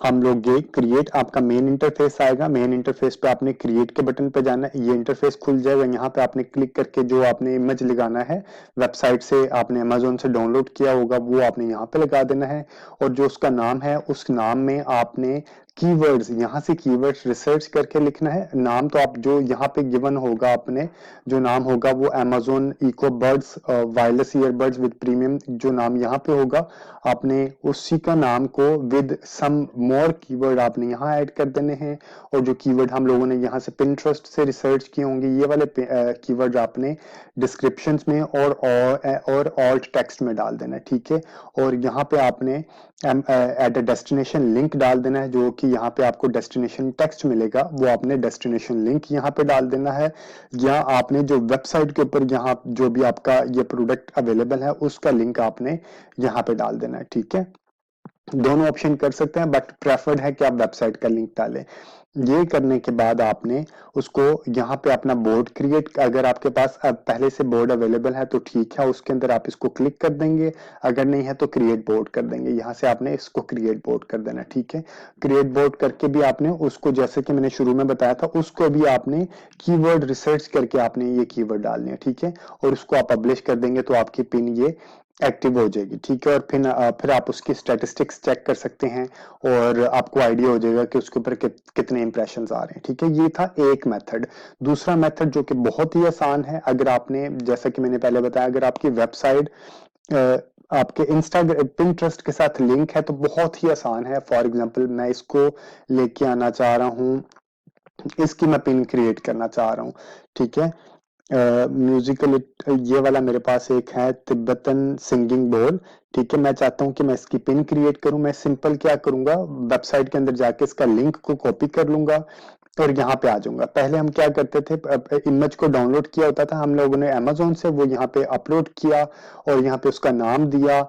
हम लोग ये क्रिएट, आपका मेन इंटरफेस आएगा, मेन इंटरफेस पे आपने क्रिएट के बटन पे जाना है, ये इंटरफेस खुल जाएगा। यहाँ पे आपने क्लिक करके जो आपने इमेज लगाना है, वेबसाइट से आपने अमेजोन से डाउनलोड किया होगा, वो आपने यहाँ पे लगा देना है। और जो उसका नाम है, उस नाम में आपने कीवर्ड्स, यहाँ से कीवर्ड्स रिसर्च करके लिखना है। नाम तो आप जो यहाँ पे गिवन होगा, आपने जो नाम होगा वो Amazon Echo Buds wireless earbuds with premium, जो नाम यहाँ पे होगा, आपने उसी का नाम को विद सम मोर कीवर्ड आपने यहाँ ऐड कर देने हैं। और जो कीवर्ड हम लोगों ने यहाँ से पिंटरेस्ट से रिसर्च किए होंगे, ये वाले कीवर्ड आपने डिस्क्रिप्शंस में और ऑल्ट टेक्स्ट में डाल देना है। ठीक है, और यहाँ पे आपने एट अ डेस्टिनेशन लिंक डाल देना है, जो कि यहाँ पे आपको डेस्टिनेशन टेक्स्ट मिलेगा, वो आपने डेस्टिनेशन लिंक यहाँ पे डाल देना है। या आपने जो वेबसाइट के ऊपर यहाँ जो भी आपका ये प्रोडक्ट अवेलेबल है, उसका लिंक आपने यहाँ पे डाल देना है। ठीक है, दोनों ऑप्शन कर सकते हैं, बट प्रेफर्ड है कि आप वेबसाइट का लिंक डालें। ये करने के बाद आपने उसको यहाँ पे अपना बोर्ड क्रिएट, अगर आपके पास अब पहले से बोर्ड अवेलेबल है तो ठीक है, उसके अंदर आप इसको क्लिक कर देंगे, अगर नहीं है तो क्रिएट बोर्ड कर देंगे, यहाँ से आपने इसको क्रिएट बोर्ड कर देना। ठीक है, क्रिएट बोर्ड करके भी आपने उसको, जैसे कि मैंने शुरू में बताया था, उसको भी आपने कीवर्ड रिसर्च करके आपने ये कीवर्ड डालने हैं। ठीक है, और उसको आप पब्लिश कर देंगे तो आपकी पिन ये एक्टिव हो जाएगी। ठीक है, और फिर आप उसकी स्टैटिस्टिक्स चेक कर सकते हैं और आपको आइडिया हो जाएगा कि उसके ऊपर कितने इंप्रेशंस आ रहे हैं। ठीक है, ये था एक मेथड। दूसरा मेथड जो कि बहुत ही आसान है, अगर आपने, जैसा कि मैंने पहले बताया, अगर आपकी वेबसाइट आपके इंस्टाग्राम पिंटरेस्ट के साथ लिंक है, तो बहुत ही आसान है। फॉर एग्जांपल मैं इसको लेके आना चाह रहा हूँ, इसकी मैं पिन क्रिएट करना चाह रहा हूँ। ठीक है, म्यूजिकल, ये वाला मेरे पास एक है तिब्बतन सिंगिंग बोल। ठीक है, मैं चाहता हूं कि मैं इसकी पिन क्रिएट करूं। मैं सिंपल क्या करूंगा, वेबसाइट के अंदर जाके इसका लिंक को कॉपी कर लूंगा और यहाँ पे आ जाऊंगा। पहले हम क्या करते थे, इमेज को डाउनलोड किया होता था हम लोगों ने अमेजोन से, वो यहाँ पे अपलोड किया और यहाँ पे उसका नाम दिया,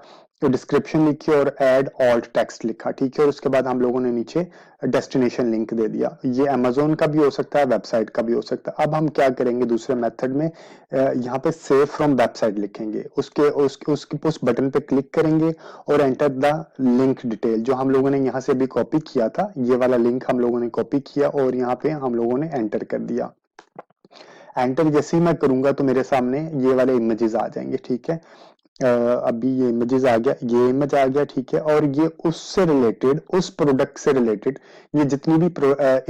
तो डिस्क्रिप्शन लिखी और ऐड ऑल्ट टेक्स्ट लिखा। ठीक है, और उसके बाद हम लोगों ने नीचे डेस्टिनेशन लिंक दे दिया। ये अमेजोन का भी हो सकता है, वेबसाइट का भी हो सकता है। अब हम क्या करेंगे दूसरे मेथड में, यहाँ पे सेव फ्रॉम वेबसाइट लिखेंगे, उस बटन पे क्लिक करेंगे और एंटर द लिंक डिटेल, जो हम लोगों ने यहाँ से भी कॉपी किया था, ये वाला लिंक हम लोगों ने कॉपी किया और यहाँ पे हम लोगों ने एंटर कर दिया। एंटर जैसे ही मैं करूंगा तो मेरे सामने ये वाले इमेजेस आ जाएंगे। ठीक है, अभी ये इमेजेस आ गया, ये इमेज आ गया। ठीक है, और ये उससे रिलेटेड, उस प्रोडक्ट से रिलेटेड ये जितनी भी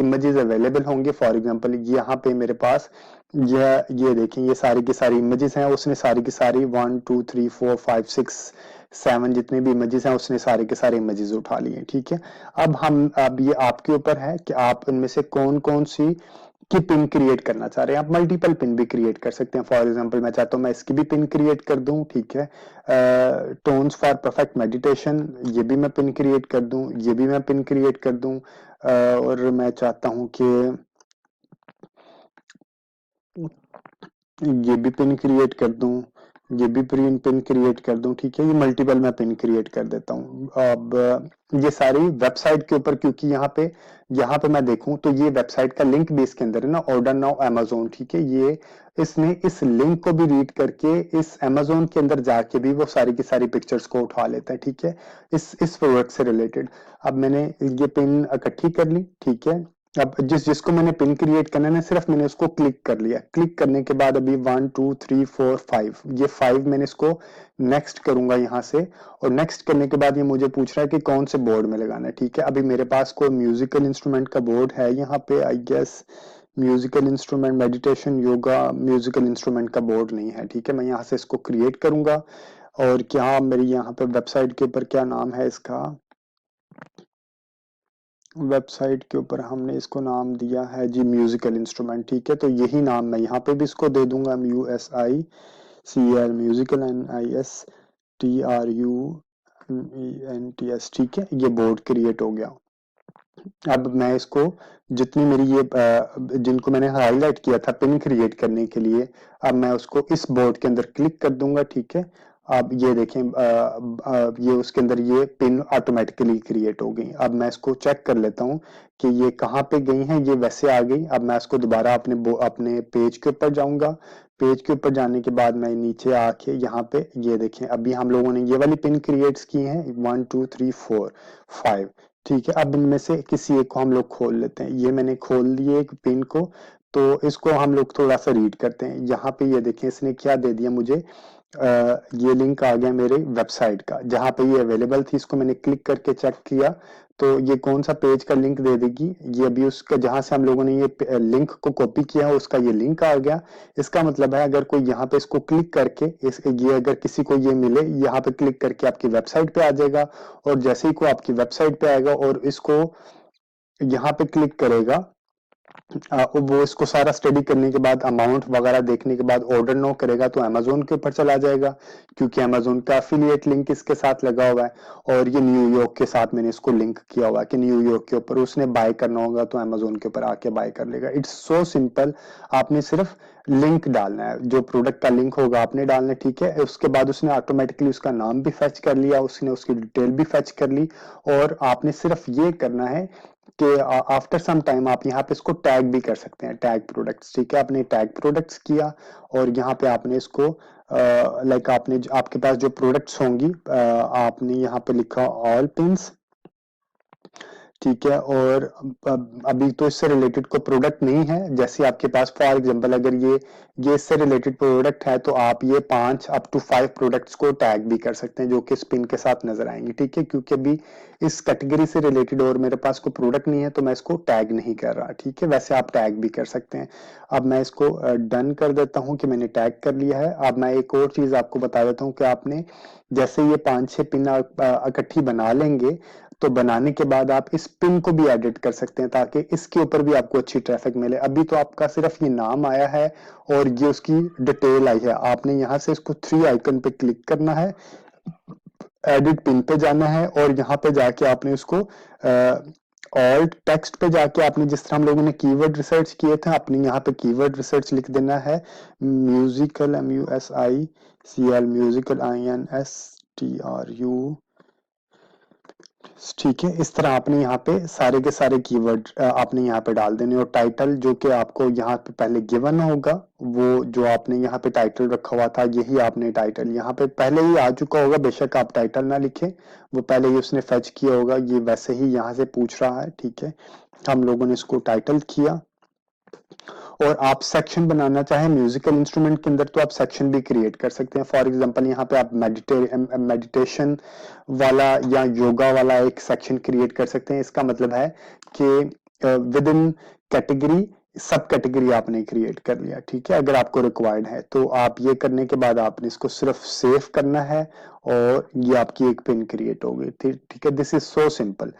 इमेजेस अवेलेबल होंगे, फॉर एग्जांपल यहाँ पे मेरे पास ये देखें, ये सारी की सारी इमेजेस हैं, उसने सारी की सारी 1 2 3 4 5 6 7 जितने भी इमेजेस हैं, उसने सारे के सारे इमेजेस उठा लिए। ठीक है, अब ये आपके ऊपर है कि आप इनमें से कौन कौन सी की पिन क्रिएट करना चाह रहे हैं। आप मल्टीपल पिन भी क्रिएट कर सकते हैं। फॉर एग्जांपल मैं चाहता हूं मैं इसकी भी पिन क्रिएट कर दूं। ठीक है, टोन्स फॉर परफेक्ट मेडिटेशन, ये भी मैं पिन क्रिएट कर दूं, ये भी मैं पिन क्रिएट कर दूं। और मैं चाहता हूं कि ये भी पिन क्रिएट कर दूं, ये भी पिन क्रिएट कर दूं, ठीक है। ये मल्टीपल मैं पिन क्रिएट कर देता हूँ। अब ये सारी वेबसाइट के ऊपर, क्योंकि यहाँ पे मैं देखूं तो ये वेबसाइट का लिंक भी इसके अंदर है ना, ऑर्डर नाउ अमेजोन, ठीक है। ये इसने इस लिंक को भी रीड करके इस अमेजोन के अंदर जाके भी वो सारी की सारी पिक्चर्स को उठा लेता है, ठीक है, इस प्रोडक्ट से रिलेटेड। अब मैंने ये पिन इकट्ठी कर ली, ठीक है। अब जिसको मैंने पिन क्रिएट करना है ना, सिर्फ मैंने उसको क्लिक कर लिया। क्लिक करने के बाद अभी 1 2 3 4 5, ये 5 मैंने इसको नेक्स्ट करूंगा यहाँ से। और नेक्स्ट करने के बाद ये मुझे पूछ रहा है कि कौन से बोर्ड में लगाना है, ठीक है। अभी मेरे पास कोई म्यूजिकल इंस्ट्रूमेंट का बोर्ड है यहाँ पे, I guess musical instrument, meditation, yoga musical instrument का बोर्ड नहीं है, ठीक है। मैं यहाँ से इसको क्रिएट करूंगा। और क्या मेरी यहाँ पे वेबसाइट के ऊपर क्या नाम है इसका, वेबसाइट के ऊपर हमने इसको नाम दिया है जी म्यूजिकल इंस्ट्रूमेंट, ठीक है। तो यही नाम मैं यहाँ पे भी इसको दे दूंगा, MUSICL म्यूजिकल, NISTRUMENTS, ठीक है। ये बोर्ड क्रिएट हो गया। अब मैं इसको जितनी मेरी ये जिनको मैंने हाईलाइट किया था पिन क्रिएट करने के लिए, अब मैं उसको इस बोर्ड के अंदर क्लिक कर दूंगा, ठीक है। अब ये देखें ये उसके अंदर ये पिन ऑटोमेटिकली क्रिएट हो गई। अब मैं इसको चेक कर लेता हूँ कि ये कहाँ पे गई हैं। ये वैसे आ गई। अब मैं इसको दोबारा अपने पेज के ऊपर जाऊंगा। पेज के ऊपर जाने के बाद मैं नीचे आके यहाँ पे ये देखें, अभी हम लोगों ने ये वाली पिन क्रिएट्स की हैं 1 2 3 4 5, ठीक है। अब इनमें से किसी एक को हम लोग खोल लेते हैं। ये मैंने खोल लिए एक पिन को, तो इसको हम लोग थोड़ा सा रीड करते हैं। यहाँ पे ये देखें इसने क्या दे दिया मुझे, ये लिंक आ गया मेरे वेबसाइट का, जहाँ पे ये अवेलेबल थी। इसको मैंने क्लिक करके चेक किया तो ये कौन सा पेज का लिंक दे देगी, ये अभी उसका जहां से हम लोगों ने ये लिंक को कॉपी किया है उसका ये लिंक आ गया। इसका मतलब है अगर कोई यहाँ पे इसको क्लिक करके ये अगर किसी को ये मिले, यहाँ पे क्लिक करके आपकी वेबसाइट पे आ जाएगा। और जैसे ही को आपकी वेबसाइट पे आएगा और इसको यहाँ पे क्लिक करेगा, वो इसको सारा स्टडी करने के बाद अमाउंट वगैरह देखने के बाद ऑर्डर नो करेगा तो अमेजोन के ऊपर चला जाएगा, क्योंकि अमेजोन का एफिलिएट लिंक इसके साथ लगा हुआ है। और ये न्यूयॉर्क के साथ मैंने इसको लिंक किया हुआ है कि न्यूयॉर्क के ऊपर उसने बाय करना होगा तो अमेजोन के ऊपर आके बाय कर लेगा। It's so simple. आपने सिर्फ लिंक डालना है, जो प्रोडक्ट का लिंक होगा आपने डालना है, ठीक है। उसके बाद उसने ऑटोमेटिकली उसका नाम भी फेच कर लिया, उसने उसकी डिटेल भी फेच कर ली। और आपने सिर्फ ये करना है कि आफ्टर सम टाइम आप यहाँ पे इसको टैग भी कर सकते हैं, टैग प्रोडक्ट्स, ठीक है। आपने टैग प्रोडक्ट्स किया और यहाँ पे आपने इसको लाइक आपने आपके पास जो प्रोडक्ट्स होंगी आपने यहाँ पे लिखा ऑल पिंस, ठीक है। और अभी तो इससे रिलेटेड कोई प्रोडक्ट नहीं है। जैसे आपके पास फॉर एग्जांपल अगर ये इससे रिलेटेड प्रोडक्ट है तो आप ये 5 अप टू 5 प्रोडक्ट्स को टैग भी कर सकते हैं जो कि स्पिन के साथ नजर आएंगे, ठीक है। क्योंकि अभी इस कैटेगरी से रिलेटेड और मेरे पास कोई प्रोडक्ट नहीं है तो मैं इसको टैग नहीं कर रहा, ठीक है। वैसे आप टैग भी कर सकते हैं। अब मैं इसको डन कर देता हूँ कि मैंने टैग कर लिया है। अब मैं एक और चीज आपको बता देता हूँ कि आपने जैसे ये 5 6 पिन इकट्ठी बना लेंगे तो बनाने के बाद आप इस पिन को भी एडिट कर सकते हैं ताकि इसके ऊपर भी आपको अच्छी ट्रैफिक मिले। अभी तो आपका सिर्फ ये नाम आया है और ये उसकी डिटेल आई है। आपने यहाँ से इसको 3 आइकन पे क्लिक करना है, एडिट पिन पे जाना है और यहाँ पे जाके आपने उसको ऑल्ट टेक्स्ट पे जाके आपने जिस तरह हम लोगों ने कीवर्ड रिसर्च किए थे आपने यहाँ पे कीवर्ड रिसर्च लिख देना है, म्यूजिकल, MUSICL म्यूजिकल, INSTRU, ठीक है। इस तरह आपने यहाँ पे सारे के सारे कीवर्ड आपने यहाँ पे डाल देने। और टाइटल जो कि आपको यहाँ पे पहले गिवन होगा, वो जो आपने यहाँ पे टाइटल रखा हुआ था यही आपने टाइटल यहाँ पे पहले ही आ चुका होगा, बेशक आप टाइटल ना लिखें, वो पहले ही उसने फेच किया होगा। ये वैसे ही यहाँ से पूछ रहा है, ठीक है। हम लोगों ने इसको टाइटल किया। और आप सेक्शन बनाना चाहें म्यूजिकल इंस्ट्रूमेंट के अंदर तो आप सेक्शन भी क्रिएट कर सकते हैं। फॉर एग्जांपल यहाँ पे आप मेडिटेशन वाला या योगा वाला एक सेक्शन क्रिएट कर सकते हैं। इसका मतलब है कि विद इन कैटेगरी सब कैटेगरी आपने क्रिएट कर लिया, ठीक है। अगर आपको रिक्वायर्ड है तो आप ये करने के बाद आपने इसको सिर्फ सेव करना है और ये आपकी एक पिन क्रिएट हो गई, ठीक है। This is so simple.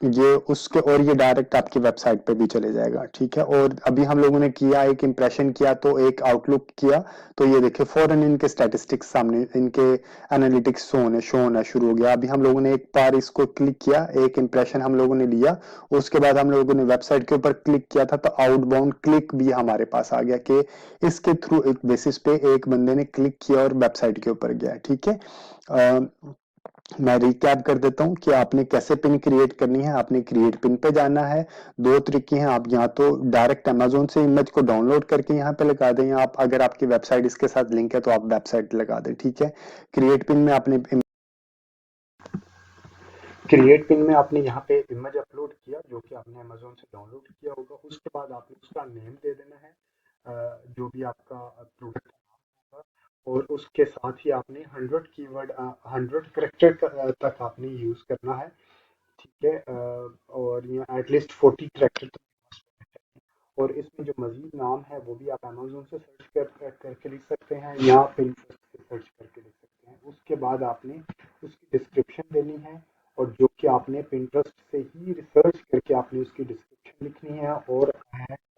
ये उसके, और ये डायरेक्ट आपकी वेबसाइट पे भी चले जाएगा, ठीक है। और अभी हम लोगों ने किया एक इंप्रेशन किया, तो एक आउटलुक किया, तो ये देखिए फौरन इनके स्टैटिस्टिक्स सामने, इनके एनालिटिक्स शो होना शुरू हो गया। अभी हम लोगों ने एक बार इसको क्लिक किया, एक इंप्रेशन हम लोगों ने लिया, उसके बाद हम लोगों ने वेबसाइट के ऊपर क्लिक किया था, तो आउटबाउंड क्लिक भी हमारे पास आ गया कि इसके थ्रू एक बेसिस पे एक बंदे ने क्लिक किया और वेबसाइट के ऊपर गया, ठीक है। मैं रिकैप कर देता हूँ कि आपने कैसे पिन क्रिएट करनी है। आपने क्रिएट पिन पे जाना है। दो तरीके हैं, आप यहाँ तो डायरेक्ट अमेजोन से इमेज को डाउनलोड करके यहाँ पे लगा दें, आप अगर आपकी वेबसाइट इसके साथ लिंक है तो आप वेबसाइट लगा दें, ठीक है। क्रिएट पिन में आपने क्रिएट पिन में आपने यहाँ पे इमेज अपलोड किया जो कि आपने अमेजोन से डाउनलोड किया होगा। उसके बाद आपने उसका नेम दे देना है, जो भी आपका प्रोडक्ट होगा, और उसके साथ ही आपने 100 कीवर्ड, 100 करेक्टर तक आपने यूज करना है, ठीक है। और ये एटलीस्ट 40 करेक्टर तक और इसमें जो मजीद नाम है वो भी आप अमेजोन से सर्च करके लिख सकते हैं या पिंटरेस्ट से सर्च करके लिख सकते हैं। उसके बाद आपने उसकी डिस्क्रिप्शन देनी है, और जो कि आपने पिंटरेस्ट से ही रिसर्च करके आपने उसकी डिस्क्रिप्शन लिखनी है और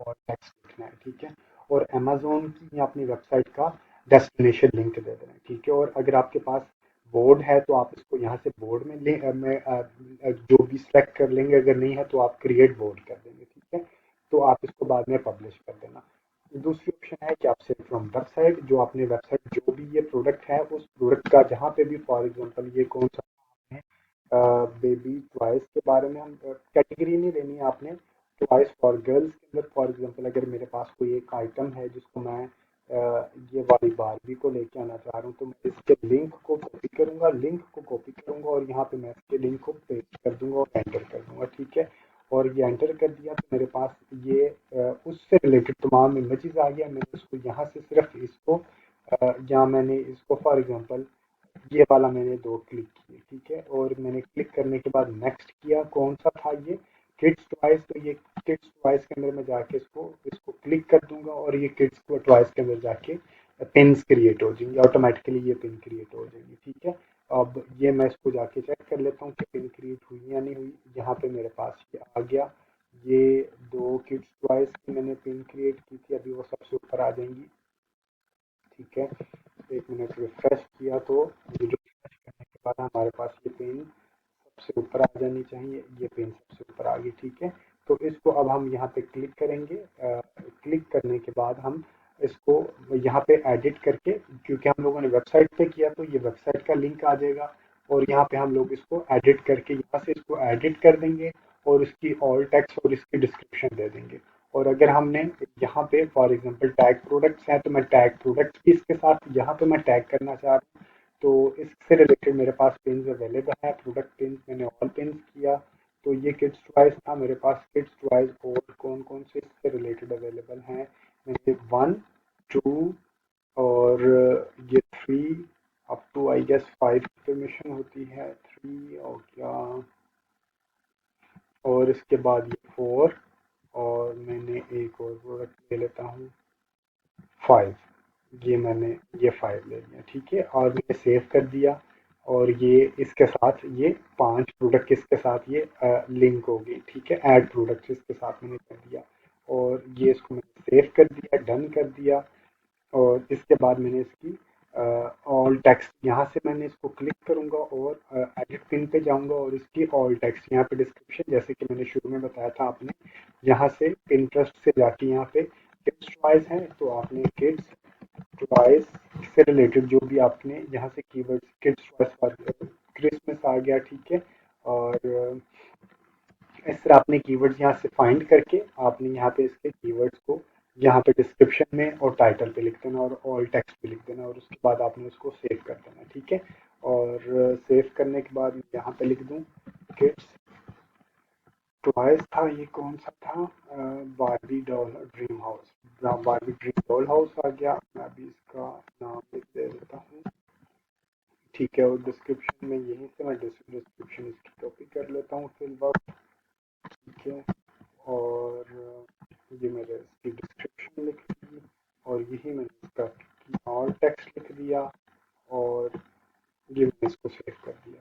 और टेक्स्ट लिखना है, ठीक है। और अमेजोन की अपनी वेबसाइट का डेस्टिनेशन लिंक दे देना है, ठीक है। और अगर आपके पास बोर्ड है तो आप इसको यहाँ से बोर्ड में जो भी सिलेक्ट कर लेंगे, अगर नहीं है तो आप क्रिएट बोर्ड कर देंगे, ठीक है। तो आप इसको बाद में पब्लिश कर देना। दूसरी ऑप्शन है कि आप सेव फ्रॉम वेबसाइट, जो आपने वेबसाइट जो भी ये प्रोडक्ट है उस प्रोडक्ट का जहाँ पे भी, फॉर एग्जांपल ये कौन सा है, बेबी टॉयज के बारे में, हम कैटेगरी नहीं लेनी है आपने, टॉयज फॉर गर्ल्स के अंदर। फॉर एग्जांपल अगर मेरे पास कोई एक आइटम है जिसको मैं ये वाली बारबी को लेके आना चाह रहा हूँ, तो मैं इसके लिंक को कॉपी करूंगा, और यहाँ पे मैं इसके लिंक को पेस्ट कर दूंगा और एंटर कर दूंगा, ठीक है। और ये एंटर कर दिया तो मेरे पास ये उससे रिलेटेड तमाम इमेजेस आ गया। मैंने उसको यहाँ से सिर्फ इसको या मैंने इसको फॉर एग्जांपल ये वाला मैंने दो क्लिक किए, ठीक है। और मैंने क्लिक करने के बाद नेक्स्ट किया, कौन सा था ये, किड्स टॉयज। तो ये किड्स टॉयज के अंदर मैं जाके इसको इसको क्लिक कर दूंगा और ये किड्स टॉयज के अंदर जाके पिन्स क्रिएट हो जाएंगे, ऑटोमेटिकली ये पिन क्रिएट हो जाएंगी, ठीक है। अब ये मैं इसको जाके चेक कर लेता हूँ कि पिन क्रिएट हुई या नहीं हुई। यहाँ पे मेरे पास ये आ गया, ये दो किड्स टॉयज की मैंने पिन क्रिएट की थी, अभी वो सबसे ऊपर आ जाएंगी, ठीक है। एक मिनट रिफ्रेश किया तो ये जो रिफ्रेश करने के बाद हमारे पास ये पिन सबसे ऊपर आ जानी चाहिए, ये पिन सबसे ऊपर आ गई, ठीक है। तो इसको अब हम यहाँ पे क्लिक करेंगे। क्लिक करने के बाद हम इसको यहाँ पे एडिट करके, क्योंकि हम लोगों ने वेबसाइट पे किया तो ये वेबसाइट का लिंक आ जाएगा, और यहाँ पे हम लोग इसको एडिट करके यहाँ से इसको एडिट कर देंगे और इसकी ऑल टेक्स्ट और इसकी डिस्क्रिप्शन दे देंगे। और अगर हमने यहाँ पे फॉर एग्जांपल टैग प्रोडक्ट्स हैं तो मैं टैग प्रोडक्ट्स भी इसके साथ यहाँ पे मैं टैग करना चाह रहा हूँ, तो इससे रिलेटेड मेरे पास पिन्स अवेलेबल है, प्रोडक्ट पिन्स मैंने ऑल पिन्स किया। तो ये किड्स टॉयज था मेरे पास, किड्स टॉयज और कौन कौन से इससे रिलेटेड अवेलेबल हैं, मैंने 1, 2 और ये 3 up to I guess 5 permission होती है, 3 हो गया, और इसके बाद ये 4, और मैंने एक और प्रोडक्ट ले लेता हूँ 5, ये मैंने ये 5 ले लिया, ठीक है। और मैंने सेव कर दिया, और ये इसके साथ ये 5 प्रोडक्ट इसके साथ ये लिंक हो गई, ठीक है। ऐड प्रोडक्ट इसके साथ मैंने कर दिया, और ये इसको मैंने सेव कर दिया, डन कर दिया। और इसके बाद मैंने इसकी ऑल टेक्स्ट, यहाँ से मैंने इसको क्लिक करूंगा और एडिट पिन पे जाऊंगा और इसकी ऑल टेक्स्ट यहाँ पे डिस्क्रिप्शन, जैसे कि मैंने शुरू में बताया था, आपने यहाँ से पिंटरेस्ट से जाके यहाँ पे किड्स टॉयज है तो आपने किड्स टॉयज से रिलेटेड जो भी आपने यहाँ से कीवर्ड्स, किड्स टॉयज क्रिसमस आ गया, ठीक है। और इस तरह आपने कीवर्ड्स यहाँ से फाइंड करके आपने यहाँ पे इसके कीवर्ड्स को यहाँ पे डिस्क्रिप्शन में और टाइटल पे लिख देना और ऑल टेक्स्ट पे लिख देना, और उसके बाद आपने उसको सेव कर देना, ठीक है। और सेव करने के बाद मैं यहाँ पे लिख दूँ किड्स टॉयज था, ये कौन सा था, Barbie doll dream house, Barbie dream doll house आ गया। मैं अभी इसका नाम लिख दे देता हूँ, ठीक है। और डिस्क्रिप्शन में यहीं से मैं डिस्क्रिप्शन इसकी कॉपी कर लेता हूँ फिल वक्त, ठीक है। और ये मैंने इसकी डिस्क्रिप्शन लिख दी, और यही मैंने इसका ऑल टेक्स्ट लिख दिया, और ये मैंने इसको सेव कर दिया।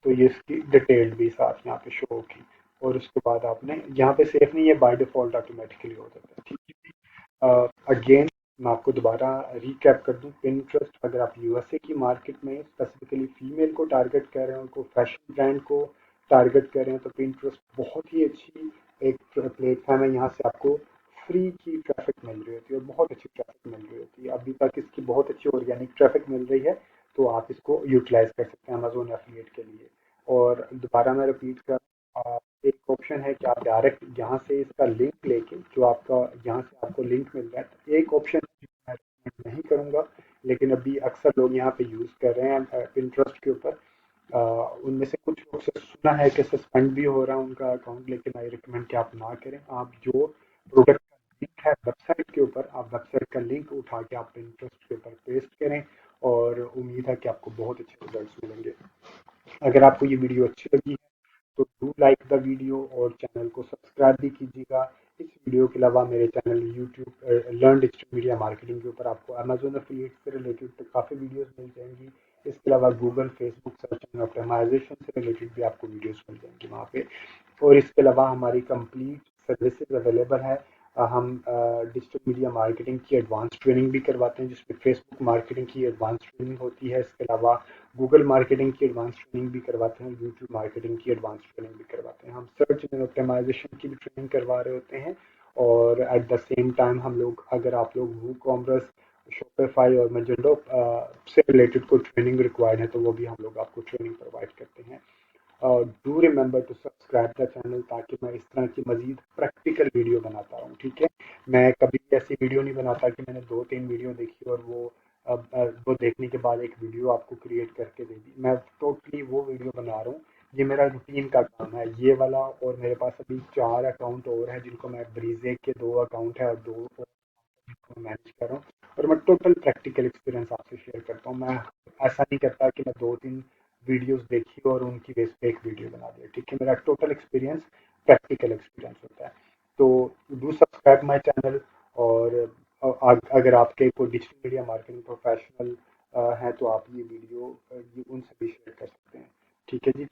तो ये इसकी डिटेल भी साथ यहाँ पे शो होगी। और उसके बाद आपने यहाँ पे सेफ नहीं है, बाय डिफॉल्ट ऑटोमेटिकली हो जाता है, ठीक है। अगेन मैं आपको दोबारा रिकैप कर दूं, पिंटरेस्ट अगर आप यूएसए की मार्केट में स्पेसिफिकली फीमेल को टारगेट कर रहे हैं, उनको फैशन ब्रांड को टारगेट कर रहे हैं, तो पिंटरेस्ट बहुत ही अच्छी एक प्लेटफॉर्म है। यहाँ से आपको फ्री की ट्रैफिक मिल रही होती है और बहुत अच्छी ट्रैफिक मिल रही होती है। अभी तक इसकी बहुत अच्छी ऑर्गेनिक ट्रैफिक मिल रही है, तो आप इसको यूटिलाइज कर सकते हैं अमेजोन एफिलिएट के लिए। और दोबारा मैं रिपीट कर, एक ऑप्शन है कि आप डायरेक्ट यहाँ से इसका लिंक लेके, जो आपका यहाँ से आपको लिंक मिल रहा है, तो एक ऑप्शन मैं recommend नहीं करूँगा, लेकिन अभी अक्सर लोग यहाँ पे यूज़ कर रहे हैं पिंटरेस्ट के ऊपर। उनमें से कुछ लोग से सुना है कि सस्पेंड भी हो रहा है उनका अकाउंट, लेकिन आई रिकमेंड कि आप ना करें। आप जो प्रोडक्ट का लिंक है वेबसाइट के ऊपर, आप वेबसाइट का लिंक उठा के आप पिंटरेस्ट के ऊपर पेस्ट करें, और उम्मीद है कि आपको बहुत अच्छे रिजल्ट्स मिलेंगे। अगर आपको ये वीडियो अच्छी लगी है तो डू लाइक द वीडियो और चैनल को सब्सक्राइब भी कीजिएगा। इस वीडियो के अलावा मेरे channel YouTube learn digital media marketing के ऊपर आपको अमेजोन एफिलिएट से रिलेटेड तो काफ़ी वीडियोस मिल जाएंगी। इसके अलावा Google Facebook search and optimization से रिलेटेड भी आपको वीडियोस मिल जाएंगी वहाँ पे। और इसके अलावा हमारी कंप्लीट सर्विसेज अवेलेबल है। हम डिजिटल मीडिया मार्केटिंग की एडवांस ट्रेनिंग भी करवाते हैं, जिसमें फेसबुक मार्केटिंग की एडवांस ट्रेनिंग होती है। इसके अलावा गूगल मार्केटिंग की एडवांस ट्रेनिंग भी करवाते हैं, यूट्यूब मार्केटिंग की एडवांस ट्रेनिंग भी करवाते हैं। हम सर्च एंड ऑप्टिमाइजेशन की भी ट्रेनिंग करवा रहे होते हैं। और एट द सेम टाइम हम लोग, अगर आप लोग वू कॉमर्स, शॉपिफाई और मजेंडो से रिलेटेड कोई ट्रेनिंग रिक्वायर्ड है, तो वो भी हम लोग आपको ट्रेनिंग प्रोवाइड करते हैं। Do remember to subscribe the channel, ताकि मैं इस तरह की मजीद प्रैक्टिकल वीडियो बनाता रहूँ, ठीक है। मैं कभी भी ऐसी वीडियो नहीं बनाता कि मैंने 2-3 वीडियो देखी और वो देखने के बाद एक वीडियो आपको क्रिएट करके दे दी। मैं टोटली वो वीडियो बना रहा हूँ। ये मेरा रूटीन का काम है, ये वाला। और मेरे पास अभी 4 अकाउंट और हैं, जिनको मैं ब्रीजे के 2 अकाउंट है और 2 को मैनेज कर रहा हूँ। और मैं टोटल प्रैक्टिकल एक्सपीरियंस आपसे शेयर करता हूँ। मैं ऐसा नहीं करता कि मैं 2-3 वीडियोस देखी और उनकी बेस पे एक वीडियो बना दिया, ठीक है। मेरा टोटल एक्सपीरियंस प्रैक्टिकल एक्सपीरियंस होता है। तो डू सब्सक्राइब माय चैनल। और अगर आपके कोई डिजिटल मीडिया मार्केटिंग प्रोफेशनल हैं, तो आप ये वीडियो ये उनसे भी शेयर कर सकते हैं, ठीक है जी।